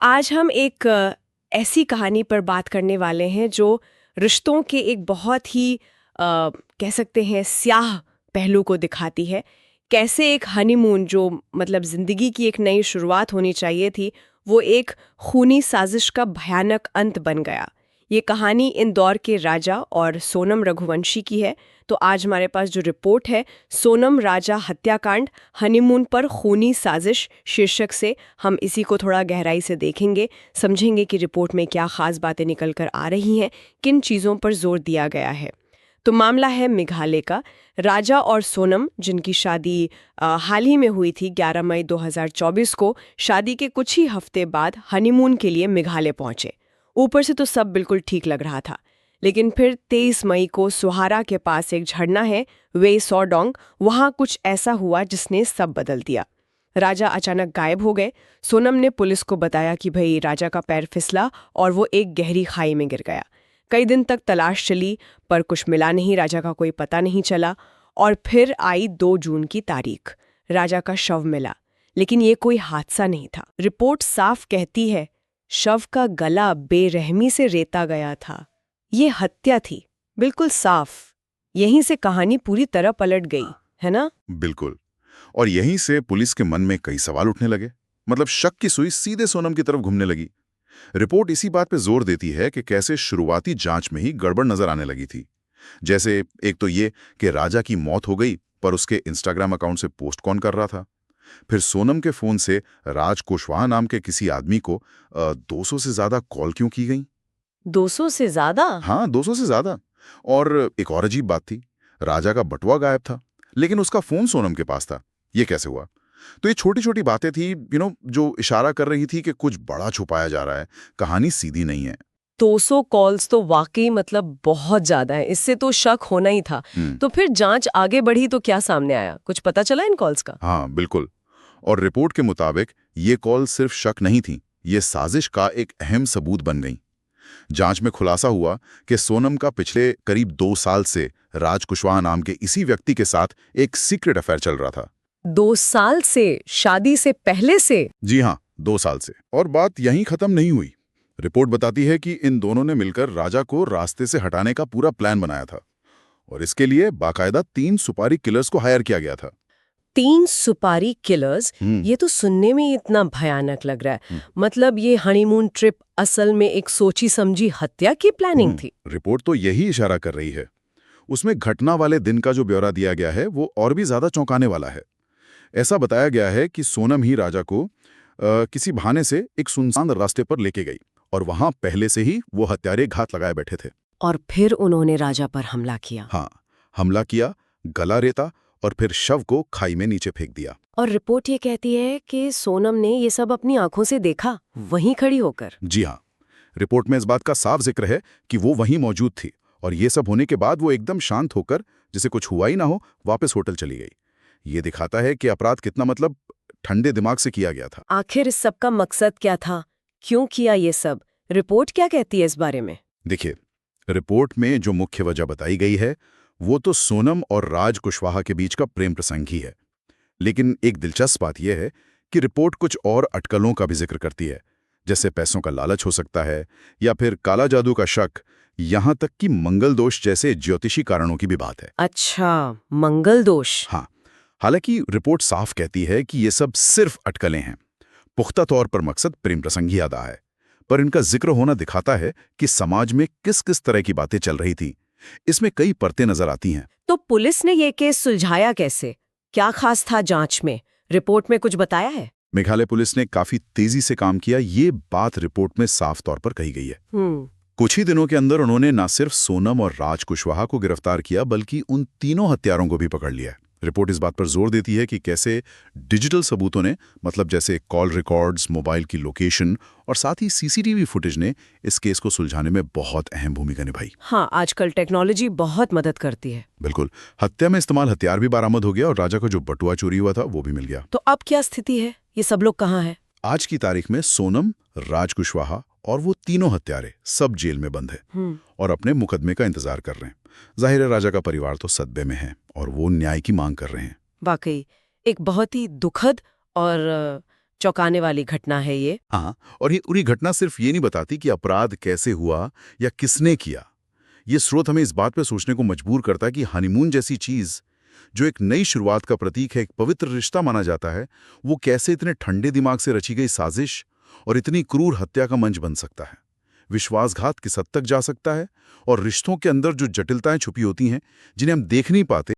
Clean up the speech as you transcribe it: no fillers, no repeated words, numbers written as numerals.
आज हम एक ऐसी कहानी पर बात करने वाले हैं जो रिश्तों के एक बहुत ही कह सकते हैं स्याह पहलू को दिखाती है। कैसे एक हनीमून जो मतलब ज़िंदगी की एक नई शुरुआत होनी चाहिए थी, वो एक खूनी साजिश का भयानक अंत बन गया। ये कहानी इंदौर के राजा और सोनम रघुवंशी की है। तो आज हमारे पास जो रिपोर्ट है, सोनम राजा हत्याकांड, हनीमून पर खूनी साजिश शीर्षक से, हम इसी को थोड़ा गहराई से देखेंगे, समझेंगे कि रिपोर्ट में क्या खास बातें निकल कर आ रही हैं, किन चीज़ों पर जोर दिया गया है। तो मामला है मेघालय का। राजा और सोनम, जिनकी शादी हाल ही में हुई थी 11 मई 2024 को, शादी के कुछ ही हफ्ते बाद हनीमून के लिए मेघालय पहुंचे। ऊपर से तो सब बिल्कुल ठीक लग रहा था, लेकिन फिर 23 मई को सुहारा के पास एक झरना है, वे सौडोंग, वहां कुछ ऐसा हुआ जिसने सब बदल दिया। राजा अचानक गायब हो गए। सोनम ने पुलिस को बताया कि भाई राजा का पैर फिसला और वो एक गहरी खाई में गिर गया। कई दिन तक तलाश चली पर कुछ मिला नहीं, राजा का कोई पता नहीं चला। और फिर आई 2 जून की तारीख, राजा का शव मिला। लेकिन ये कोई हादसा नहीं था। रिपोर्ट साफ कहती है, शव का गला बेरहमी से रेता गया था। ये हत्या थी, बिल्कुल साफ। यहीं से कहानी पूरी तरह पलट गई, है ना? बिल्कुल। और यहीं से पुलिस के मन में कई सवाल उठने लगे। मतलब शक की सुई सीधे सोनम की तरफ घूमने लगी। रिपोर्ट इसी बात पे जोर देती है कि कैसे शुरुआती जांच में ही गड़बड़ नजर आने लगी थी। जैसे एक तो ये कि राजा की मौत हो गई, पर उसके इंस्टाग्राम अकाउंट से पोस्ट कौन कर रहा था। फिर सोनम के फोन से राज कुशवाहा नाम के किसी आदमी को 200 से ज्यादा कॉल क्यों की गई। 200 से ज्यादा? हाँ, 200 से ज्यादा। और एक और अजीब बात थी, राजा का बटुआ गायब था, लेकिन उसका फोन सोनम के पास था। ये कैसे हुआ? तो ये छोटी छोटी बातें थी जो इशारा कर रही थी कि कुछ बड़ा छुपाया जा रहा है, कहानी सीधी नहीं है। 200 कॉल्स तो वाकई मतलब बहुत ज्यादा है, इससे तो शक होना ही था। तो फिर जांच आगे बढ़ी तो क्या सामने आया, कुछ पता चला इन कॉल्स का? हाँ, बिल्कुल। और रिपोर्ट के मुताबिक ये कॉल सिर्फ शक नहीं थी, ये साजिश का एक अहम सबूत बन गई। जांच में खुलासा हुआ कि सोनम का पिछले करीब 2 साल से राज कुशवाहा नाम के इसी व्यक्ति के साथ एक सीक्रेट अफेयर चल रहा था। 2 साल से? शादी से पहले से? जी हाँ, 2 साल से। और बात यहीं खत्म नहीं हुई। रिपोर्ट बताती है कि इन दोनों ने मिलकर राजा को रास्ते से हटाने का पूरा प्लान बनाया था, और इसके लिए बाकायदा 3 सुपारी किलर्स को हायर किया गया था। 3 सुपारी किलर्स? ये तो सुनने में ही इतना भयानक लग रहा है। मतलब ये हनीमून ट्रिप असल में एक सोची समझी हत्या की प्लानिंग थी। रिपोर्ट तो यही इशारा कर रही है। उसमें घटना वाले दिन का जो ब्यौरा दिया गया है वो और भी ज्यादा चौंकाने वाला है। ऐसा बताया गया है कि सोनम ही राजा को किसी बहाने से एक सुनसान रास्ते पर लेके गई, और वहां पहले से ही वो हत्यारे घात लगाए बैठे थे। और फिर उन्होंने राजा पर हमला किया। हाँ, हमला किया, गला रेता, और फिर शव को खाई में नीचे फेंक दिया। और रिपोर्ट ये कहती है कि सोनम ने ये सब अपनी आंखों से देखा, वहीं खड़ी होकर। जी हाँ, रिपोर्ट में इस बात का साफ जिक्र है कि वो वहीं मौजूद थी, और ये सब होने के बाद वो एकदम शांत होकर, जिसे कुछ हुआ ही ना हो, वापस होटल चली गई। ये दिखाता है कि अपराध कितना ठंडे दिमाग से किया गया था। आखिर इस सब का मकसद क्या था, क्यों किया ये सब? रिपोर्ट क्या कहती है इस बारे में? देखिए, रिपोर्ट में जो मुख्य वजह बताई गई है वो तो सोनम और राज कुशवाहा के बीच का प्रेम प्रसंग ही है। लेकिन एक दिलचस्प बात यह है कि रिपोर्ट कुछ और अटकलों का भी जिक्र करती है, जैसे पैसों का लालच हो सकता है, या फिर काला जादू का शक, यहां तक कि मंगल दोष जैसे ज्योतिषी कारणों की भी बात है। अच्छा, मंगल दोष? हाँ, हालांकि रिपोर्ट साफ कहती है कि ये सब सिर्फ अटकलें हैं। पुख्ता तौर पर मकसद प्रेम प्रसंग ही अदा है, पर इनका जिक्र होना दिखाता है कि समाज में किस किस तरह की बातें चल रही थी। इसमें कई परतें नजर आती हैं। तो पुलिस ने ये केस सुलझाया कैसे? क्या खास था जांच में? रिपोर्ट में कुछ बताया है? मेघालय पुलिस ने काफी तेजी से काम किया, ये बात रिपोर्ट में साफ तौर पर कही गई है। कुछ ही दिनों के अंदर उन्होंने न सिर्फ सोनम और राज कुशवाहा को गिरफ्तार किया, बल्कि उन तीनों हत्यारों को भी पकड़ लिया। रिपोर्ट इस बात पर जोर देती है कि कैसे डिजिटल सबूतों ने, मतलब जैसे कॉल रिकॉर्ड्स, मोबाइल की लोकेशन और साथ ही सीसीटीवी फुटेज ने इस केस को सुलझाने में बहुत अहम भूमिका निभाई। हाँ, आजकल टेक्नोलॉजी बहुत मदद करती है। बिल्कुल। हत्या में इस्तेमाल हथियार भी बरामद हो गया, और राजा का जो बटुआ चोरी हुआ था वो भी मिल गया। तो अब क्या स्थिति है? ये सब लोग कहाँ हैं? आज की तारीख में सोनम, राज कुशवाहा और वो तीनों हत्यारे सब जेल में बंद हैं और अपने मुकदमे का इंतजार कर रहे हैं। जाहिर है राजा का परिवार तो सदमे में है और वो न्याय की मांग कर रहे हैं। वाकई एक बहुत ही दुखद और चौंकाने वाली घटना है ये। हाँ, और ये पूरी घटना सिर्फ ये नहीं बताती कि अपराध कैसे हुआ या किसने किया। ये स्रोत हमें इस बात पे सोचने को मजबूर करता है कि हनीमून जैसी चीज, जो एक नई शुरुआत का प्रतीक है, एक पवित्र रिश्ता माना जाता है, वो कैसे इतने ठंडे दिमाग से रची गई साजिश और इतनी क्रूर हत्या का मंच बन सकता है। विश्वासघात किस हद तक जा सकता है और रिश्तों के अंदर जो जटिलताएं छुपी होती हैं, जिन्हें हम देख नहीं पाते,